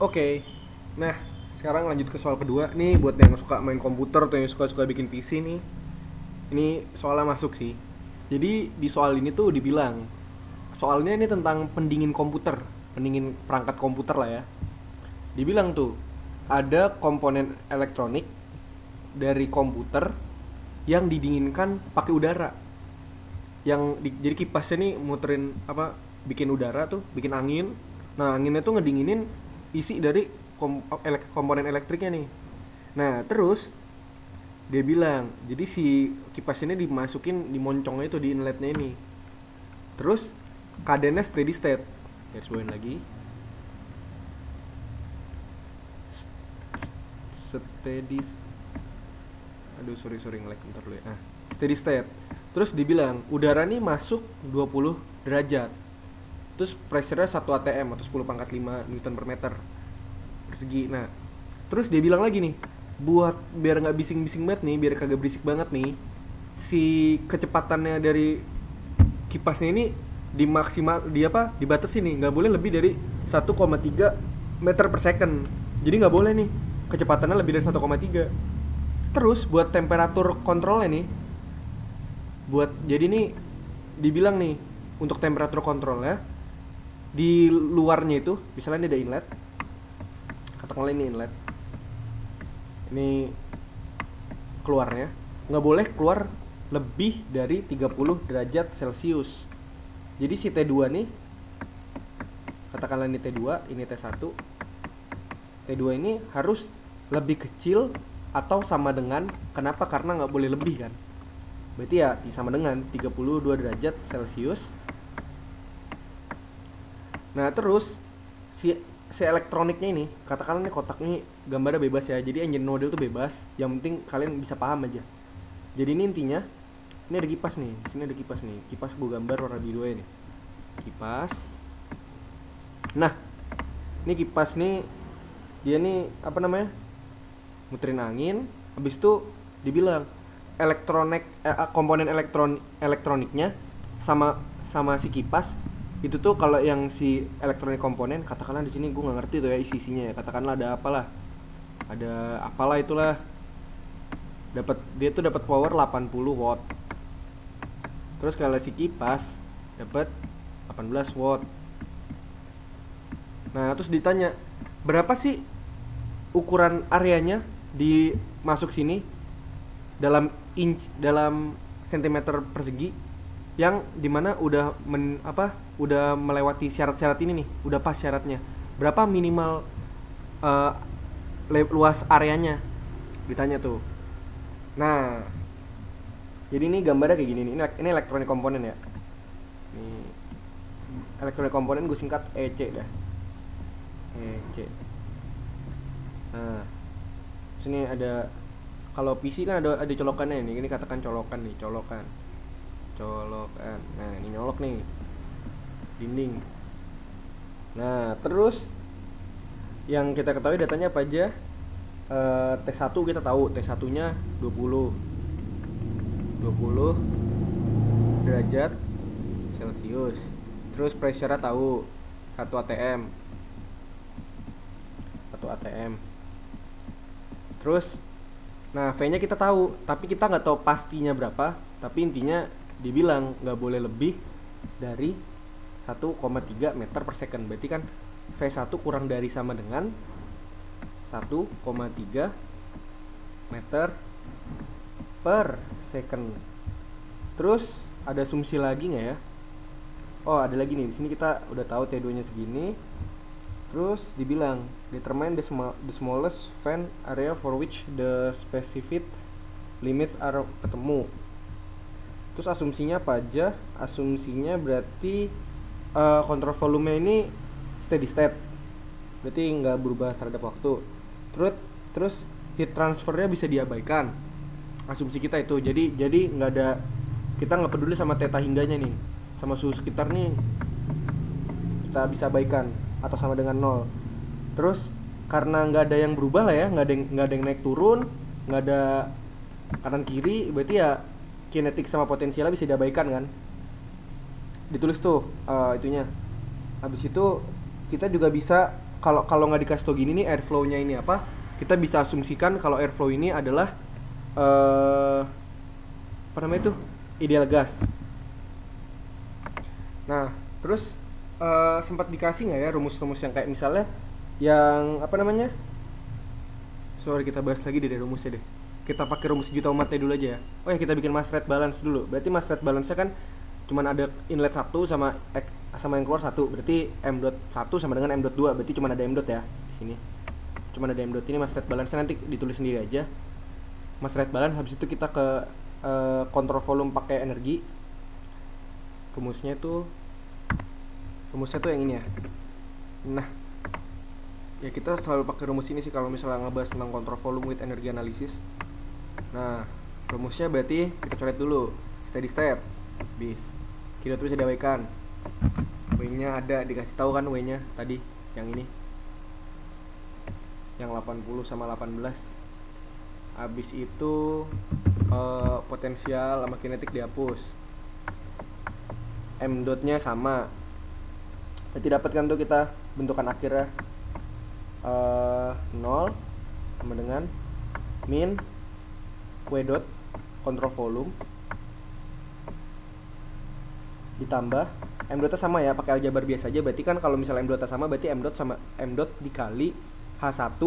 Oke. Nah, sekarang lanjut ke soal kedua. Nih buat yang suka main komputer atau yang suka-suka bikin PC nih. Ini soalnya masuk sih. Jadi di soal ini tuh dibilang soalnya ini tentang pendingin komputer, pendingin perangkat komputer lah ya. Dibilang tuh ada komponen elektronik dari komputer yang didinginkan pakai udara. Jadi kipasnya nih muterin apa bikin udara tuh, bikin angin. Nah, anginnya tuh ngedinginin isi dari komponen elektriknya nih. Nah, terus dia bilang, jadi si kipas ini dimasukin di moncongnya itu di inletnya ini. Terus keadaannya steady state. Garis bawain lagi. Steady Aduh, sorry nge-lag bentar dulu ya. Nah, steady state. Terus dibilang udara nih masuk 20 derajat. Terus pressure-nya 1 atm atau 10 pangkat 5 Newton per meter persegi. Nah, terus dia bilang lagi nih, buat biar nggak bising-bising banget nih, biar kagak berisik banget nih, si kecepatannya dari kipasnya ini dibatasi nih, nggak boleh lebih dari 1,3 meter per second. Jadi nggak boleh nih kecepatannya lebih dari 1,3. Terus buat temperatur kontrolnya nih, jadi nih dibilang nih untuk temperatur kontrolnya di luarnya itu, misalnya ini ada inlet, katakanlah ini inlet, ini keluarnya nggak boleh keluar lebih dari 30 derajat Celcius. Jadi si T2 nih, katakanlah ini T2, ini T1, T2 ini harus lebih kecil atau sama dengan, kenapa? Karena nggak boleh lebih kan, berarti ya sama dengan 32 derajat Celcius. Nah, terus si elektroniknya ini, katakanlah ini kotak ini gambarnya bebas ya, jadi engine model tuh bebas, yang penting kalian bisa paham aja. Jadi ini intinya, ini ada kipas nih, sini ada kipas nih, kipas gue gambar warna biru ini, kipas. Nah, ini kipas nih, dia nih apa namanya, muterin angin. Habis itu dibilang komponen elektroniknya sama si kipas itu tuh, kalau yang si elektronik komponen, katakanlah di sini gue nggak ngerti tuh ya isinya ya, katakanlah ada apalah itulah, dia tuh dapat power 80 watt. Terus kalau si kipas dapat 18 watt. Nah, terus ditanya berapa sih ukuran areanya dimasuk sini dalam sentimeter persegi, yang dimana udah melewati syarat-syarat ini nih, udah pas syaratnya. Berapa minimal luas areanya, ditanya tuh. Nah, jadi ini gambarnya kayak gini nih. Ini elektronik komponen ya. Ini elektronik komponen gue singkat EC dah. EC. Nah, sini ada, kalau PC kan ada colokannya nih. Ini katakan colokan nih, colokan. Nah, ini nyolok nih dinding. Nah, terus yang kita ketahui datanya apa aja? T1 kita tahu, T1 nya 20 derajat Celcius. Terus pressure-nya tahu 1 atm. Terus nah, V-nya kita tahu, tapi kita nggak tahu pastinya berapa. Tapi intinya dibilang nggak boleh lebih dari 1,3 meter per second. Berarti kan V1 kurang dari sama dengan 1,3 meter per second. Terus ada asumsi lagi nggak ya? Oh, ada lagi nih. Di sini kita udah tahu T2-nya segini. Terus dibilang determine the smallest fan area for which the specific limits are ketemu. Terus asumsinya apa aja? Asumsinya berarti kontrol volume ini steady state, berarti nggak berubah terhadap waktu. Terus heat transfernya bisa diabaikan. Asumsi kita itu. Jadi nggak ada, kita nggak peduli sama theta hingganya nih, sama suhu sekitar nih kita bisa abaikan atau sama dengan 0. Terus karena nggak ada yang berubah lah ya, nggak ada yang naik turun, nggak ada kanan kiri, berarti ya kinetik sama potensialnya bisa diabaikan kan. Ditulis tuh itunya. Habis itu kita juga bisa kalau nggak dikasih tau gini nih airflow-nya ini apa, kita bisa asumsikan kalau airflow ini adalah apa namanya itu, ideal gas. Nah terus sempat dikasih nggak ya rumus-rumus yang kayak misalnya yang apa namanya, sorry kita bahas lagi dari rumusnya deh, kita pakai rumus juta umatnya dulu aja ya. Oh ya, kita bikin mass rate balance dulu. Berarti mass rate balance-nya kan cuman ada inlet 1 sama yang keluar 1. Berarti m dot 1 sama dengan m dot 2. Berarti cuman ada m dot ya di sini. Cuman ada m dot, ini mass rate balance-nya nanti ditulis sendiri aja. Mass rate balance, habis itu kita ke kontrol volume pakai energi. Rumusnya tuh yang ini ya. Nah, ya kita selalu pakai rumus ini sih kalau misalnya ngebahas tentang kontrol volume with energy analysis. Nah, rumusnya berarti kita coret dulu. Steady state bis kita tulis ada W kan, W nya ada, dikasih tahu kan W nya tadi yang ini, yang 80 sama 18. Habis itu potensial sama kinetik dihapus, m dot nya sama. Berarti dapat kan tuh kita bentukan akhirnya 0 sama dengan min W dot kontrol volume ditambah m dotnya sama ya, pakai aljabar biasa aja. Berarti kan kalau misalnya m dotnya sama berarti m dot sama m dot dikali h1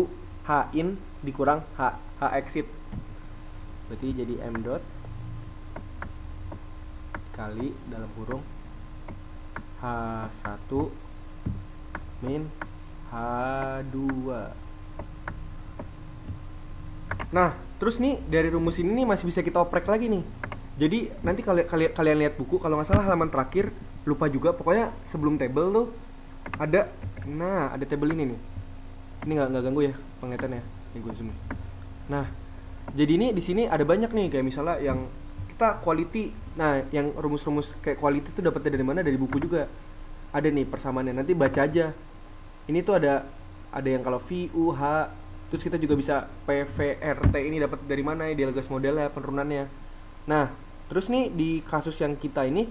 h in dikurang h exit. Berarti jadi m dot kali dalam kurung h1 min h2. Nah, terus nih dari rumus ini nih masih bisa kita oprek lagi nih. Jadi nanti kalian lihat buku, kalau nggak salah halaman terakhir, lupa juga, pokoknya sebelum table tuh ada, nah ada table ini nih. Ini nggak ganggu ya penglihatannya, ini gue zoom. Nah, jadi ini di sini ada banyak nih, kayak misalnya yang kita quality. Nah, yang rumus-rumus kayak quality itu dapatnya dari mana? Dari buku juga. Ada nih persamaannya, nanti baca aja. Ini tuh ada yang kalau VU, H, terus kita juga bisa PVRT ini dapat dari mana, ideal gas modelnya, penurunannya. Nah, terus nih di kasus yang kita ini,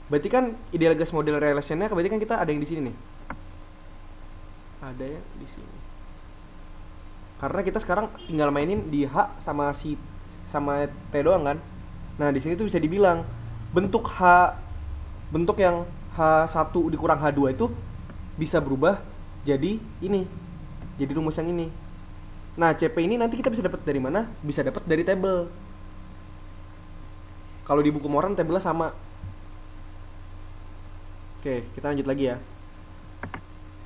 berarti kan ideal gas model relationnya, berarti kan kita ada yang di sini nih. Ada yang di sini. Karena kita sekarang tinggal mainin di H sama T doang kan. Nah, di sini tuh bisa dibilang bentuk yang H1 dikurang H2 itu bisa berubah jadi ini. Jadi rumus yang ini. Nah, CP ini nanti kita bisa dapat dari mana? Bisa dapat dari table. Kalau di buku Moran tabelnya sama. Oke, kita lanjut lagi ya.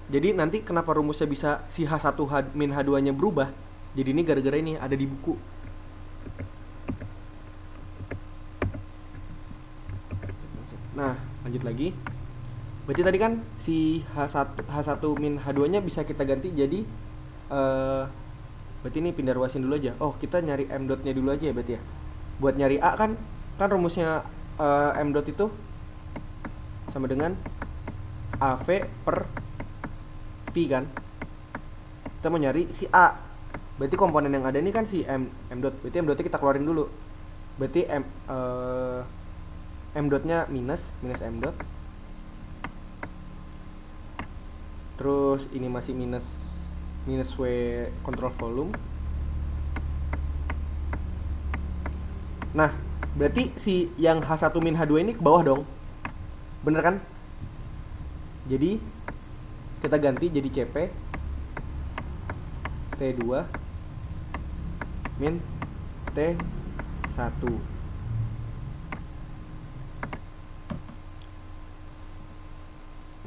Jadi nanti kenapa rumusnya bisa si H1 min H2 nya berubah? Jadi ini gara-gara ini ada di buku. Nah, lanjut lagi. Berarti tadi kan si H1 min H2 nya bisa kita ganti jadi berarti ini pindah ruasin dulu aja. Oh, kita nyari m dot nya dulu aja ya berarti ya. Buat nyari A kan rumusnya m dot itu sama dengan AV per P kan. Kita mau nyari si A. Berarti komponen yang ada ini kan si m dot. Berarti m dotnya kita keluarin dulu. Berarti m dotnya minus m dot. Terus ini masih minus W control volume. Nah, berarti si yang H1 min H2 ini ke bawah dong. Bener kan? Jadi kita ganti jadi CP T2 min T1.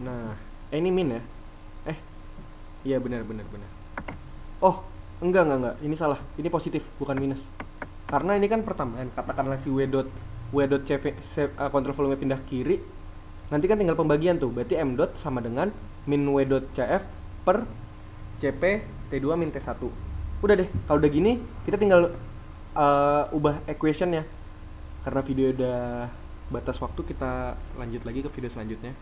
Nah, ini min ya? Iya benar. Oh, enggak. Ini salah. Ini positif, bukan minus. Karena ini kan pertambahan. Katakanlah si W dot CV kontrol volume pindah kiri. Nanti kan tinggal pembagian tuh. Berarti M dot sama dengan min W dot CF per CP T2 min T1. Udah deh. Kalau udah gini, kita tinggal ubah equation-nya. Karena video udah batas waktu, kita lanjut lagi ke video selanjutnya.